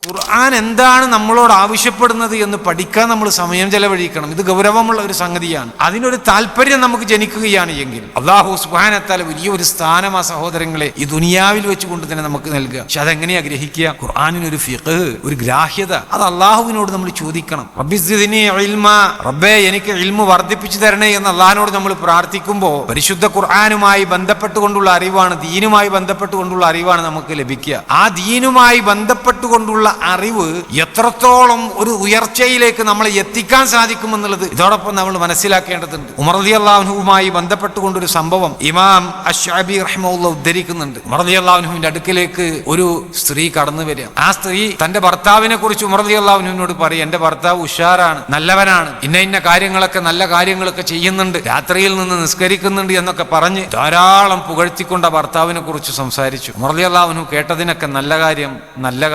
ഖുർആൻ എന്താണ് നമ്മളോട് ആവശ്യപ്പെടുന്നത് എന്ന് പഠിക്കാൻ നമ്മൾ സമയം ചെലവഴിക്കണം. ഇത് ഗൗരവമുള്ള ഒരു സംഗതിയാണ്. അതിനൊരു താല്പര്യം നമുക്ക് ജനിക്കുകയാണ് എങ്കിൽ അല്ലാഹു സുബ്ഹാനഹു വ തആല വലിയൊരു സ്ഥാനം ആ സഹോദരങ്ങളെ ഈ ദുനിയാവിൽ വെച്ചുകൊണ്ട് തന്നെ നമുക്ക് നൽകുക. പക്ഷെ അതെങ്ങനെയാ ഗ്രഹിക്കുക? ഖുർആനിനൊരു ഫിഖ്, ഒരു ഗ്രാഹ്യത, അത് അള്ളാഹുവിനോട് നമ്മൾ ചോദിക്കണം. റബ്ബി സിദ്നി ഇൽമ, റബ്ബേ എനിക്ക് ഇൽമു വർദ്ധിപ്പിച്ചു തരണേ എന്ന് അള്ളാഹിനോട് നമ്മൾ പ്രാർത്ഥിക്കുമ്പോൾ പരിശുദ്ധ ഖുർആനുമായി ബന്ധപ്പെട്ടുകൊണ്ടുള്ള അറിവാണ്, ദീനുമായി ബന്ധപ്പെട്ടുകൊണ്ടുള്ള അറിവാണ് നമുക്ക് ലഭിക്കുക. ആ ദീനുമായി ബന്ധപ്പെട്ടുകൊണ്ടുള്ള അറിവ് എത്രത്തോളം ഒരു ഉയർച്ചയിലേക്ക് നമ്മളെ എത്തിക്കാൻ സാധിക്കുമെന്നുള്ളത് ഇതോടൊപ്പം നമ്മൾ മനസ്സിലാക്കേണ്ടതുണ്ട്. ഉമർ റളിയല്ലാഹു അൻഹുവുമായി ബന്ധപ്പെട്ടുകൊണ്ടൊരു സംഭവം ഇമാം അശ്ശഅബി റഹിമഹുല്ലാഹ് ഉദ്ധരിക്കുന്നുണ്ട്. ഉമർ റളിയല്ലാഹു അൻഹുവിന്റെ അടുക്കിലേക്ക് ഒരു സ്ത്രീ കടന്നു വരിക. ആ സ്ത്രീ തന്റെ ഭർത്താവിനെ കുറിച്ച് ഉമർ റളിയല്ലാഹു അൻഹുവിനോട് പറയും, എന്റെ ഭർത്താവ് ഉഷാറാണ്, നല്ലവനാണ്, ഇന്ന കാര്യങ്ങളൊക്കെ നല്ല കാര്യങ്ങളൊക്കെ ചെയ്യുന്നുണ്ട്, രാത്രിയിൽ നിന്ന് നിസ്കരിക്കുന്നുണ്ട് എന്നൊക്കെ പറഞ്ഞ് ധാരാളം പുകഴ്ത്തിക്കൊണ്ട ഭർത്താവിനെ കുറിച്ച് സംസാരിച്ചു. ഉമർ റളിയല്ലാഹു അൻഹു കേട്ടതിനൊക്കെ നല്ല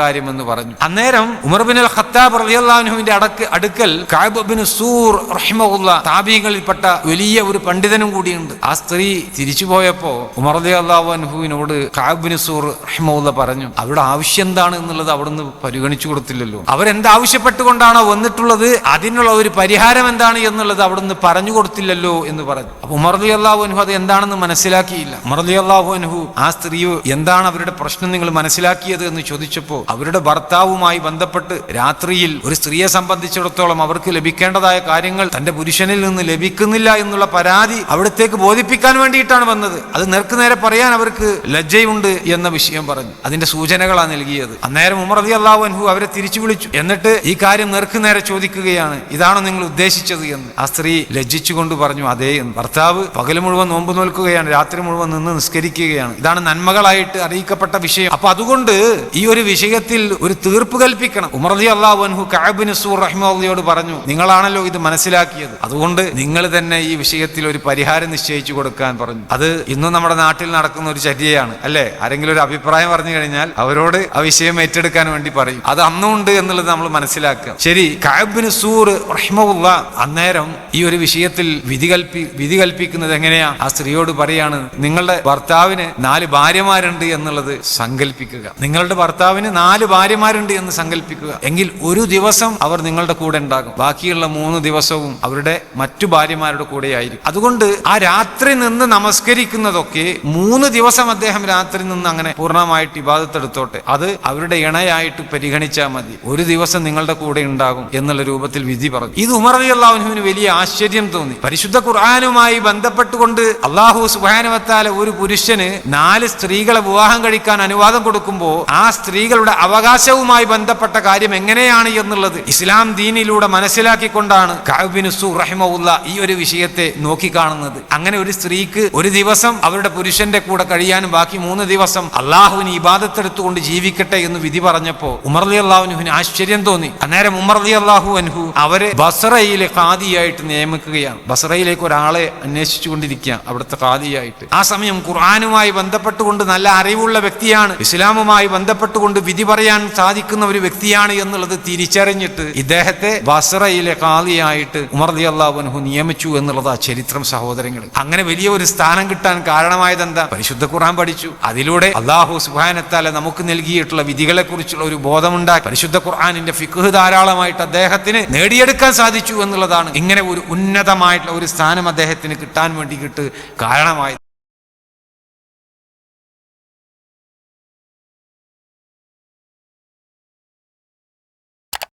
കാര്യം എന്ന് പറഞ്ഞു. അന്നേരം ഉമർ ബിൻ അൽ ഖത്താബ് റളിയല്ലാഹു അൻഹുവിന്റെ അടുക്കൽ കഅബ് ഇബ്നു സൂർ റഹിമഹുല്ലാഹ് താബീകളിൽപ്പെട്ട വലിയ ഒരു പണ്ഡിതനും കൂടിയുണ്ട്. ആ സ്ത്രീ തിരിച്ചു പോയപ്പോ ഉമർ റളിയല്ലാഹു അൻഹുവിനോട് കഅബ് ഇബ്നു സൂർ റഹിമഹുല്ലാഹ് പറഞ്ഞു, അവരുടെ ആവശ്യം എന്താണ് എന്നുള്ളത് അവിടുന്ന് പരിഗണിച്ചു കൊടുത്തില്ലല്ലോ, അവരെന്താവശ്യപ്പെട്ടുകൊണ്ടാണോ വന്നിട്ടുള്ളത് അതിനുള്ള ഒരു പരിഹാരം എന്താണ് എന്നുള്ളത് അവിടുന്ന് പറഞ്ഞു കൊടുത്തില്ലല്ലോ എന്ന് പറഞ്ഞു. അപ്പൊ ഉമർ റളിയല്ലാഹു അൻഹു അത് എന്താണെന്ന് മനസ്സിലാക്കിയില്ല. ഉമർ റളിയല്ലാഹു അൻഹു ആ സ്ത്രീ എന്താണ് അവരുടെ പ്രശ്നം നിങ്ങൾ മനസ്സിലാക്കിയത് എന്ന് ചോദിച്ചപ്പോ അവരുടെ ഭർത്താവുമായി ബന്ധപ്പെട്ട് രാത്രിയിൽ ഒരു സ്ത്രീയെ സംബന്ധിച്ചിടത്തോളം അവർക്ക് ലഭിക്കേണ്ടതായ കാര്യങ്ങൾ തന്റെ പുരുഷനിൽ നിന്ന് ലഭിക്കുന്നില്ല എന്നുള്ള പരാതി അവിടത്തേക്ക് ബോധിപ്പിക്കാൻ വേണ്ടിയിട്ടാണ് വന്നത്. അത് നേർക്കുനേരെ പറയാൻ അവർക്ക് ലജ്ജയുണ്ട് എന്ന വിഷയം പറഞ്ഞു. അതിന്റെ സൂചനകളാണ് നൽകിയത്. അന്നേരം ഉമർ റളിയല്ലാഹു അൻഹു അവരെ തിരിച്ചു വിളിച്ചു. എന്നിട്ട് ഈ കാര്യം നേർക്കുനേരെ ചോദിക്കുകയാണ്, ഇതാണോ നിങ്ങൾ ഉദ്ദേശിച്ചത് എന്ന്. ആ സ്ത്രീ ലജ്ജിച്ചുകൊണ്ട് പറഞ്ഞു, അതേ എന്ന്. ഭർത്താവ് പകൽ മുഴുവൻ നോമ്പ് നോൽക്കുകയാണ്, രാത്രി മുഴുവൻ നിന്ന് നിസ്കരിക്കുകയാണ്, ഇതാണ് നന്മകളായിട്ട് അറിയിക്കപ്പെട്ട വിഷയം. അപ്പൊ അതുകൊണ്ട് ഈ ഒരു വിഷയത്തിൽ ഒരു തീർപ്പ് കൽപ്പിക്കണം. ഉമർ റളിയല്ലാഹു അൻഹു കഅബ് ഇബ്നു സൂർ റഹിമഹുല്ലാഹയോട് പറഞ്ഞു, നിങ്ങളാണല്ലോ ഇത് മനസ്സിലാക്കിയത്, അതുകൊണ്ട് നിങ്ങൾ തന്നെ ഈ വിഷയത്തിൽ ഒരു പരിഹാരം നിശ്ചയിച്ചു കൊടുക്കാൻ പറഞ്ഞു. അത് ഇന്നും നമ്മുടെ നാട്ടിൽ നടക്കുന്ന ഒരു ചര്യയാണ് അല്ലെ. ആരെങ്കിലും ഒരു അഭിപ്രായം പറഞ്ഞു കഴിഞ്ഞാൽ അവരോട് ആ വിഷയം ഏറ്റെടുക്കാൻ വേണ്ടി പറയും. അത് അന്നും ഉണ്ട് എന്നുള്ളത് നമ്മൾ മനസ്സിലാക്കുക. ശരി, കഅബ് ഇബ്നു സൂർ റഹിമഹുല്ലാഹ് അന്നേരം ഈ ഒരു വിഷയത്തിൽ വിധി കൽപ്പിക്കുന്നത് എങ്ങനെയാ? ആ സ്ത്രീയോട് പറയാണ്, നിങ്ങളുടെ ഭർത്താവിന് 4 ഭാര്യമാരുണ്ട് എന്നുള്ളത് സങ്കല്പിക്കുക. നിങ്ങളുടെ ഭർത്താവിന് 4 ഭാര്യമാരുണ്ട് എന്ന് സങ്കല്പിക്കുക. എങ്കിൽ ഒരു ദിവസം അവർ നിങ്ങളുടെ കൂടെ ഉണ്ടാകും, ബാക്കിയുള്ള 3 ദിവസവും അവരുടെ മറ്റു ഭാര്യമാരുടെ കൂടെ ആയിരിക്കും. അതുകൊണ്ട് ആ രാത്രി നിന്ന് നമസ്കരിക്കുന്നതൊക്കെ 3 ദിവസം അദ്ദേഹം രാത്രി നിന്ന് അങ്ങനെ പൂർണ്ണമായിട്ട് ഇബാദത്ത് എടുത്തോട്ടെ, അത് അവരുടെ ഇണയായിട്ട് പരിഗണിച്ചാൽ മതി, ഒരു ദിവസം നിങ്ങളുടെ കൂടെ ഉണ്ടാകും എന്നുള്ള രൂപത്തിൽ വിധി പറഞ്ഞു. ഇത് ഉമർ റളിയല്ലാഹു അൻഹുവിന് വലിയ ആശ്ചര്യം തോന്നി. പരിശുദ്ധ ഖുർആനുമായി ബന്ധപ്പെട്ടുകൊണ്ട് അല്ലാഹു സുബ്ഹാനഹു വ തആല ഒരു പുരുഷന് 4 സ്ത്രീകളെ വിവാഹം കഴിക്കാൻ അനുവാദം കൊടുക്കുമ്പോൾ ആ സ്ത്രീകളുടെ അവകാശവുമായി ബന്ധപ്പെട്ട കാര്യം എങ്ങനെയാണ് എന്നുള്ളത് ഇസ്ലാം ദീനിലൂടെ മനസ്സിലാക്കിക്കൊണ്ടാണ് കഅബ് ഇബ്നു സൂർ റഹിമഹുല്ലാഹ് ഈ ഒരു വിഷയത്തെ നോക്കിക്കാണുന്നത്. അങ്ങനെ ഒരു സ്ത്രീക്ക് ഒരു ദിവസം അവരുടെ പുരുഷന്റെ കൂടെ കഴിയാനും ബാക്കി 3 ദിവസം അള്ളാഹുവിന് ഇബാദത്ത് എടുത്തുകൊണ്ട് ജീവിക്കട്ടെ എന്ന് വിധി പറഞ്ഞപ്പോ ഉമർ റളിയല്ലാഹു അൻഹുവിന് ആശ്ചര്യം തോന്നി. അന്നേരം ഉമർ റളിയല്ലാഹു അൻഹു അവരെ ബസ്രയിലെ ഖാദിയായിട്ട് നിയമിക്കുകയാണ്. ബസ്രയിലേക്ക് ഒരാളെ അന്വേഷിച്ചു കൊണ്ടിരിക്കുക അവിടുത്തെ ഖാദിയായിട്ട്. ആ സമയം ഖുർആനുമായി ബന്ധപ്പെട്ടുകൊണ്ട് നല്ല അറിവുള്ള വ്യക്തിയാണ്, ഇസ്ലാമുമായി ബന്ധപ്പെട്ടുകൊണ്ട് വിധി പറയാൻ സാധിക്കുന്ന ഒരു വ്യക്തിയാണ് എന്നുള്ളത് തിരിച്ചറിഞ്ഞിട്ട് ഇദ്ദേഹത്തെ ബസ്രയിലെ ഖാദിയായിട്ട് ഉമർ റളിയല്ലാഹു അൻഹു നിയമിച്ചു എന്നുള്ളത് ആ ചരിത്രം സഹോദരങ്ങൾ. അങ്ങനെ വലിയ ഒരു സ്ഥാനം കിട്ടാൻ കാരണമായത് എന്താ? പരിശുദ്ധ ഖുർആൻ പഠിച്ചു. അതിലൂടെ അല്ലാഹു സുബ്ഹാനഹു വ തആല നമുക്ക് നൽകിയിട്ടുള്ള വിധികളെ കുറിച്ചുള്ള ഒരു ബോധമുണ്ടാക്കി. പരിശുദ്ധ ഖുർആനിന്റെ ഫിഖ് ധാരാളമായിട്ട് അദ്ദേഹത്തിന് നേടിയെടുക്കാൻ സാധിച്ചു എന്നുള്ളതാണ് ഇങ്ങനെ ഒരു ഉന്നതമായിട്ടുള്ള ഒരു സ്ഥാനം അദ്ദേഹത്തിന് കിട്ടാൻ വേണ്ടിയിട്ട് കാരണമായത്.